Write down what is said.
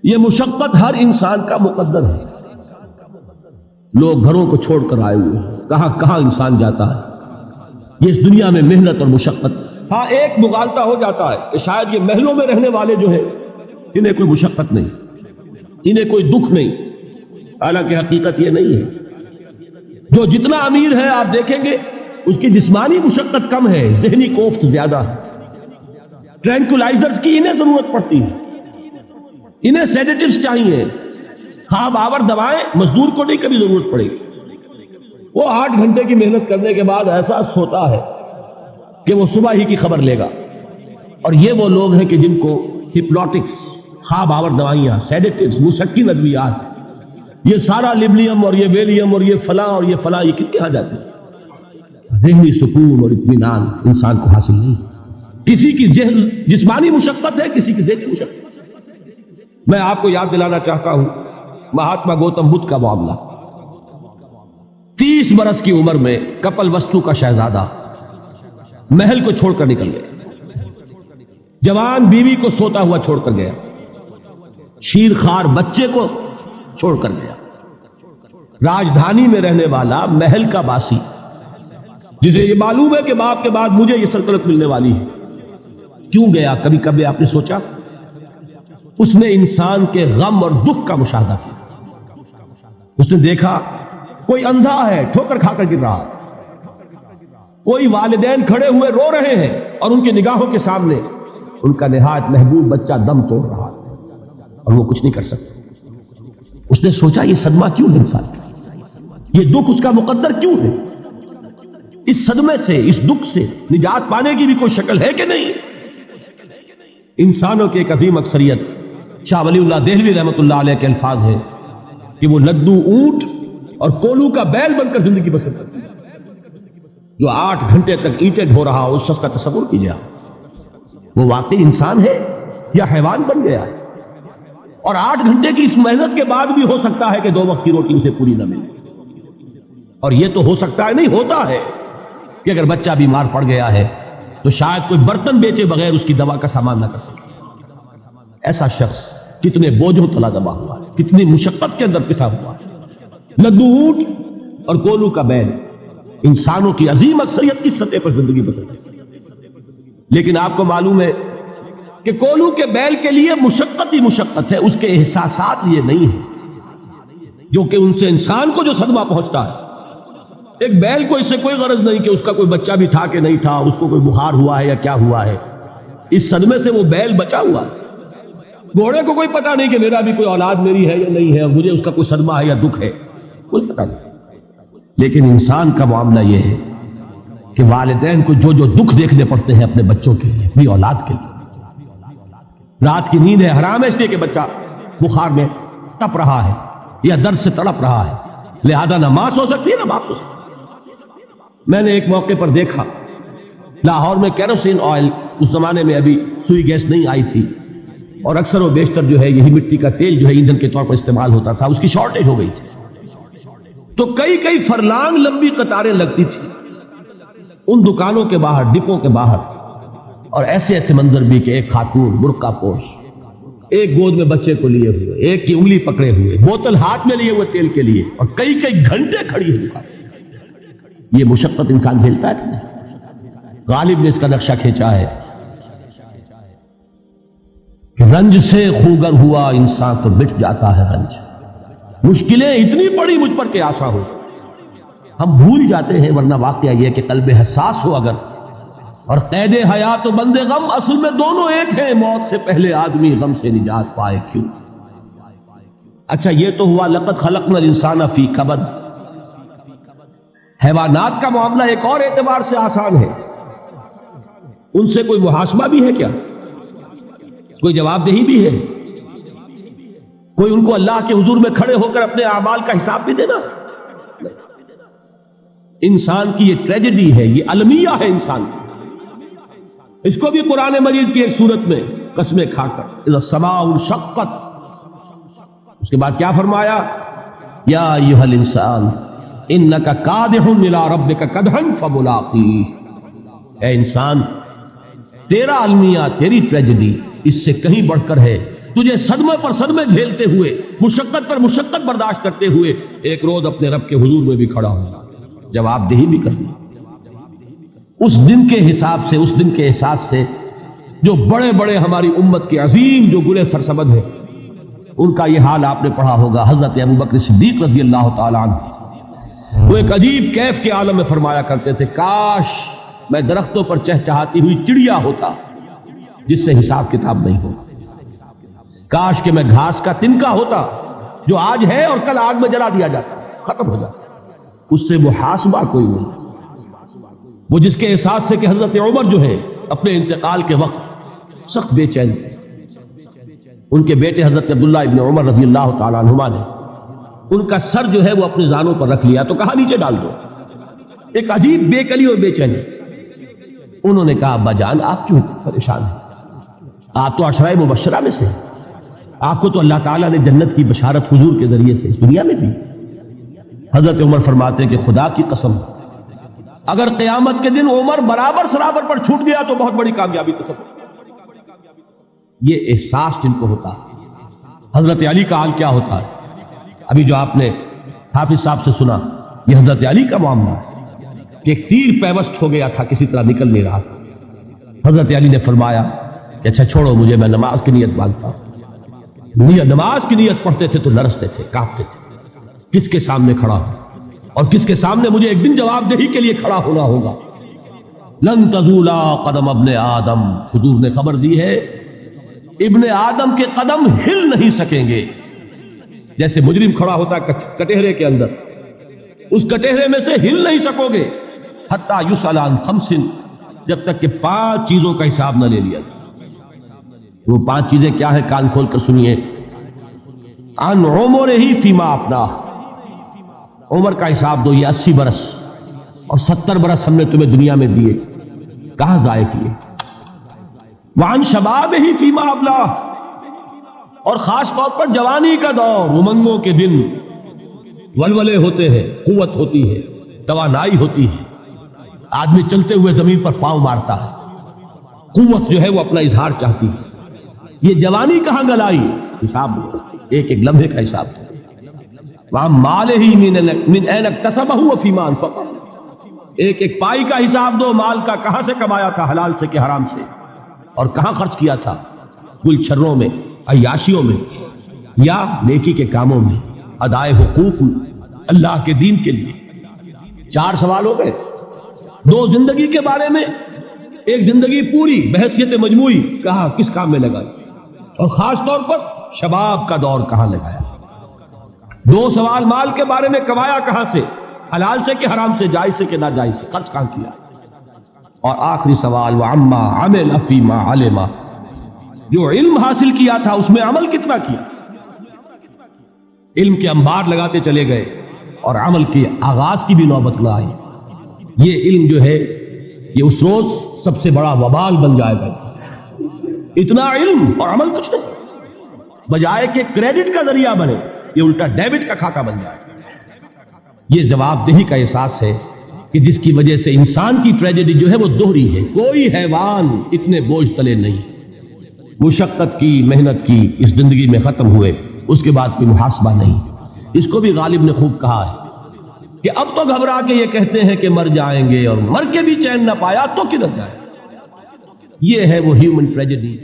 یہ مشقت ہر انسان کا مقدر ہے. لوگ گھروں کو چھوڑ کر آئے ہوئے ہیں، کہاں کہاں انسان جاتا ہے. یہ اس دنیا میں محنت اور مشقت. ہاں ایک مغالطہ ہو جاتا ہے کہ شاید یہ محلوں میں رہنے والے جو ہیں انہیں کوئی مشقت نہیں، انہیں کوئی دکھ نہیں. حالانکہ حقیقت یہ نہیں ہے. جو جتنا امیر ہے آپ دیکھیں گے اس کی جسمانی مشقت کم ہے، ذہنی کوفت زیادہ ہے. ٹرینکولائزرز کی انہیں ضرورت پڑتی ہے، انہیں سیڈیٹیوز چاہیے. خواب آور دوائیں مزدور کو نہیں کبھی ضرورت پڑے گی. وہ 8 گھنٹے کی محنت کرنے کے بعد احساس ہوتا ہے کہ وہ صبح ہی کی خبر لے گا. اور یہ وہ لوگ ہیں کہ جن کو ہپنوٹکس، خواب آور دوائیاں، سیڈیٹیوز، مسکن ادویات، یہ سارا لیبلیم اور یہ ویلیم اور یہ فلاں اور یہ فلاں، یہ کن کے ہاں جاتے ہیں؟ ذہنی سکون اور اطمینان انسان کو حاصل نہیں. کسی کی جسمانی مشقت ہے، کسی کی ذہنی مشقت. میں آپ کو یاد دلانا چاہتا ہوں مہاتما گوتم بدھ کا معاملہ. 30 برس کی عمر میں کپل وستو کا شہزادہ محل کو چھوڑ کر نکل گیا. جوان بیوی کو سوتا ہوا چھوڑ کر گیا. شیر خوار بچے کو چھوڑ کر گیا. راجدھانی میں رہنے والا محل کا باسی، جسے یہ معلوم ہے کہ باپ کے بعد مجھے یہ سلطنت ملنے والی ہے، کیوں گیا؟ کبھی کبھی آپ نے سوچا؟ اس نے انسان کے غم اور دکھ کا مشاہدہ کیا. اس نے دیکھا کوئی اندھا ہے ٹھوکر کھا کر گر رہا، کوئی والدین کھڑے ہوئے رو رہے ہیں اور ان کی نگاہوں کے سامنے ان کا نہایت محبوب بچہ دم توڑ رہا اور وہ کچھ نہیں کر سکتا. اس نے سوچا یہ صدمہ کیوں ہے انسان کا؟ یہ دکھ اس کا مقدر کیوں ہے؟ اس صدمے سے، اس دکھ سے نجات پانے کی بھی کوئی شکل ہے کہ نہیں؟ انسانوں کی ایک عظیم اکثریت، شاہ ولی اللہ دہلوی رحمۃ اللہ علیہ کے الفاظ ہیں کہ وہ لدو اونٹ اور کولو کا بیل بن کر زندگی بسر کرتی ہے. جو 8 گھنٹے تک اینٹیں ڈھو رہا ہو، اس شخص کا تصور کیجیے. وہ واقعی انسان ہے یا حیوان بن گیا ہے؟ اور 8 گھنٹے کی اس محنت کے بعد بھی ہو سکتا ہے کہ 2 وقت کی روٹی اسے پوری نہ ملے. اور یہ تو ہو سکتا ہے، نہیں ہوتا ہے کہ اگر بچہ بیمار پڑ گیا ہے تو شاید کوئی برتن بیچے بغیر اس کی دوا کا سامان نہ کر سکے. ایسا شخص کتنے بوجھوں تلا دبا ہوا ہے، کتنی مشقت کے اندر پسا ہوا ہے. لدو اونٹ اور کولو کا بیل انسانوں کی عظیم اکثریت کی سطح پر زندگی بسر کرتی ہے. لیکن آپ کو معلوم ہے کہ کولو کے بیل کے لیے مشقت ہی مشقت ہے، اس کے احساسات یہ نہیں ہیں جو کہ ان سے انسان کو جو صدمہ پہنچتا ہے. ایک بیل کو اس سے کوئی غرض نہیں کہ اس کا کوئی بچہ بھی تھا کہ نہیں تھا، اس کو کوئی بخار ہوا ہے یا کیا ہوا ہے. اس صدمے سے وہ بیل بچا ہوا ہے. گھوڑے کو کوئی پتہ نہیں کہ میرا بھی کوئی اولاد میری ہے یا نہیں ہے، مجھے اس کا کوئی صدمہ ہے یا دکھ ہے، کوئی پتہ نہیں. لیکن انسان کا معاملہ یہ ہے کہ والدین کو جو جو دکھ دیکھنے پڑتے ہیں اپنے بچوں کے لیے، اپنی اولاد کے لیے. رات کی نیند ہے حرام ہے اس لیے کہ بچہ بخار میں تپ رہا ہے یا درد سے تڑپ رہا ہے، لہذا نہ ماں سو سکتی ہے نہ باپ سو سکتی. میں نے ایک موقع پر دیکھا لاہور میں کیروسین آئل، اس زمانے میں ابھی سوئی گیس نہیں آئی تھی اور اکثر و بیشتر جو ہے یہی مٹی کا تیل جو ہے ایندھن کے طور پر استعمال ہوتا تھا، اس کی شارٹیج ہو گئی تھی. تو کئی فرلانگ لمبی قطاریں لگتی تھی ان دکانوں کے باہر، ڈپوں کے باہر. اور ایسے منظر بھی کہ ایک خاتون برقع پوش، ایک گود میں بچے کو لیے ہوئے، ایک کی انگلی پکڑے ہوئے، بوتل ہاتھ میں لیے ہوئے تیل کے لیے، اور کئی گھنٹے کھڑی ہے دکان. یہ مشقت انسان جھیلتا ہے. غالب نے اس کا نقشہ کھینچا ہے کہ رنج سے خوگر ہوا انسان تو مٹ جاتا ہے رنج. مشکلیں اتنی بڑی مجھ پر کہ آسا ہو، ہم بھول جاتے ہیں. ورنہ واقعہ یہ کہ قلب حساس ہو اگر، اور قید حیات و بند غم اصل میں دونوں ایک ہیں. موت سے پہلے آدمی غم سے نجات پائے کیوں. اچھا یہ تو ہوا لقد خلقنا الانسان فی کبد. حیوانات کا معاملہ ایک اور اعتبار سے آسان ہے. ان سے کوئی محاسبہ بھی ہے کیا؟ کوئی جواب دہی بھی ہے؟ کوئی ان کو اللہ کے حضور میں کھڑے ہو کر اپنے اعمال کا حساب بھی دینا؟ انسان کی یہ ٹریجڈی ہے، یہ المیہ ہے انسان کی. اس کو بھی قرآن مجید کی ایک صورت میں قسمیں کھا کر اذا السماء انشقت، اس کے بعد کیا فرمایا؟ یا ایھا الانسان انک کادح الی ربک کدحا فملاقیہ. اے انسان، تیرا المیہ، تیری ٹریجڈی اس سے کہیں بڑھ کر ہے تجھے صدمے پر صدمے جھیلتے ہوئے، مشقت پر مشقت برداشت کرتے ہوئے ایک روز اپنے رب کے حضور میں بھی کھڑا ہونا، جواب دہی بھی کرنا۔ اس دن کے حساب سے، اس دن کے احساس سے جو بڑے بڑے ہماری امت کے عظیم جو گلے سرسبد ہیں، ان کا یہ حال آپ نے پڑھا ہوگا۔ حضرت ابوبکر صدیق رضی اللہ تعالیٰ عنہ وہ ایک عجیب کیف کے عالم میں فرمایا کرتے تھے، کاش میں درختوں پر چہچہاتی ہوئی چڑیا ہوتا جس سے حساب کتاب نہیں ہو، کاش کہ میں گھاس کا تنکا ہوتا جو آج ہے اور کل آگ میں جلا دیا جاتا، ختم ہو جاتا، اس سے محاسبہ کوئی نہیں۔ وہ جس کے احساس سے کہ حضرت عمر جو ہے اپنے انتقال کے وقت سخت بے چین، ان کے بیٹے حضرت عبداللہ ابن عمر رضی اللہ تعالیٰ عنہما نے ان کا سر جو ہے وہ اپنے زانوں پر رکھ لیا تو کہا نیچے ڈال دو، ایک عجیب بے کلی اور بے چینی۔ انہوں نے کہا ابا جان آپ کیوں پریشان ہیں، آپ تو عشرہ مبشرہ میں سے، آپ کو تو اللہ تعالیٰ نے جنت کی بشارت حضور کے ذریعے سے اس دنیا میں دی۔ حضرت عمر فرماتے ہیں کہ خدا کی قسم اگر قیامت کے دن عمر برابر سرابر پر چھوٹ گیا تو بہت بڑی کامیابی تصور۔ یہ احساس جن کو ہوتا ہے، حضرت علی کا حال کیا ہوتا ہے؟ ابھی جو آپ نے حافظ صاحب سے سنا، یہ حضرت علی کا معاملہ ہے کہ ایک تیر پیوست ہو گیا تھا، کسی طرح نکل نہیں رہا۔ حضرت علی نے فرمایا کہ اچھا چھوڑو مجھے، میں نماز کی نیت باندھتا ہوں۔ نماز کی نیت پڑھتے تھے تو لرزتے تھے، کانپتے تھے، کس کے سامنے کھڑا ہوں اور کس کے سامنے مجھے ایک دن جواب دہی کے لیے کھڑا ہونا ہوگا۔ لن تزولا قدم ابن آدم، حضور نے خبر دی ہے ابن آدم کے قدم ہل نہیں سکیں گے۔ جیسے مجرم کھڑا ہوتا ہے کٹہرے کے اندر، اس کٹہرے میں سے ہل نہیں سکو گے حتی یسأل عن خمس، جب تک کہ 5 چیزوں کا حساب نہ لے لیا جائے۔ وہ 5 چیزیں کیا ہے؟ کان کھول کر سنیے۔ عن عمرہ فیما افناہ، عمر کا حساب دو، یہ 80 برس اور 70 برس ہم نے تمہیں دنیا میں دیے، کہاں ضائع کیے؟ وعن شبابہ فیما ابلاہ، اور خاص طور پر جوانی کا دور، امنگوں کے دن، ولولے ہوتے ہیں، قوت ہوتی ہے، توانائی ہوتی ہے، آدمی چلتے ہوئے زمین پر پاؤں مارتا ہے، قوت جو ہے وہ اپنا اظہار چاہتی ہے، یہ جوانی کہاں گلائی؟ حساب دو، ایک ایک لمحے کا حساب دو۔ وہاں مال ہی من این اکتسبہ وفیما انفقہ، ایک ایک پائی کا حساب دو، مال کا کہاں سے کمایا تھا، حلال سے کہ حرام سے، اور کہاں خرچ کیا تھا، گل چھروں میں، عیاشیوں میں، یا نیکی کے کاموں میں، ادائے حقوق اللہ کے دین کے لیے۔ 4 سوال ہو گئے، 2 زندگی کے بارے میں، ایک زندگی پوری بحیثیت مجموعی کہاں کس کام میں لگائی، اور خاص طور پر شباب کا دور کہاں لگایا۔ 2 سوال مال کے بارے میں، کمایا کہاں سے، حلال سے کہ حرام سے، جائز سے کہ ناجائز سے، خرچ کہاں کیا، اور آخری سوال وعما عمل فیما علم، جو علم حاصل کیا تھا اس میں عمل کتنا کیا۔ علم کے انبار لگاتے چلے گئے اور عمل کے آغاز کی بھی نوبت نہ آئی۔ یہ علم جو ہے یہ اس روز سب سے بڑا وبال بن جائے گا، اتنا علم اور عمل کچھ نہیں، بجائے کہ کریڈٹ کا ذریعہ بنے یہ الٹا ڈیبٹ کا کھاتا بن جائے۔ یہ جواب دہی کا احساس ہے کہ جس کی وجہ سے انسان کی ٹریجڈی جو ہے وہ دوہری ہے۔ کوئی حیوان اتنے بوجھ تلے نہیں، مشقت کی، محنت کی، اس زندگی میں ختم ہوئے، اس کے بعد کوئی محاسبہ نہیں۔ اس کو بھی غالب نے خوب کہا ہے کہ اب تو گھبرا کے یہ کہتے ہیں کہ مر جائیں گے، اور مر کے بھی چین نہ پایا تو کدھر جائے۔ یہ ہے وہ ہیومن ٹریجڈی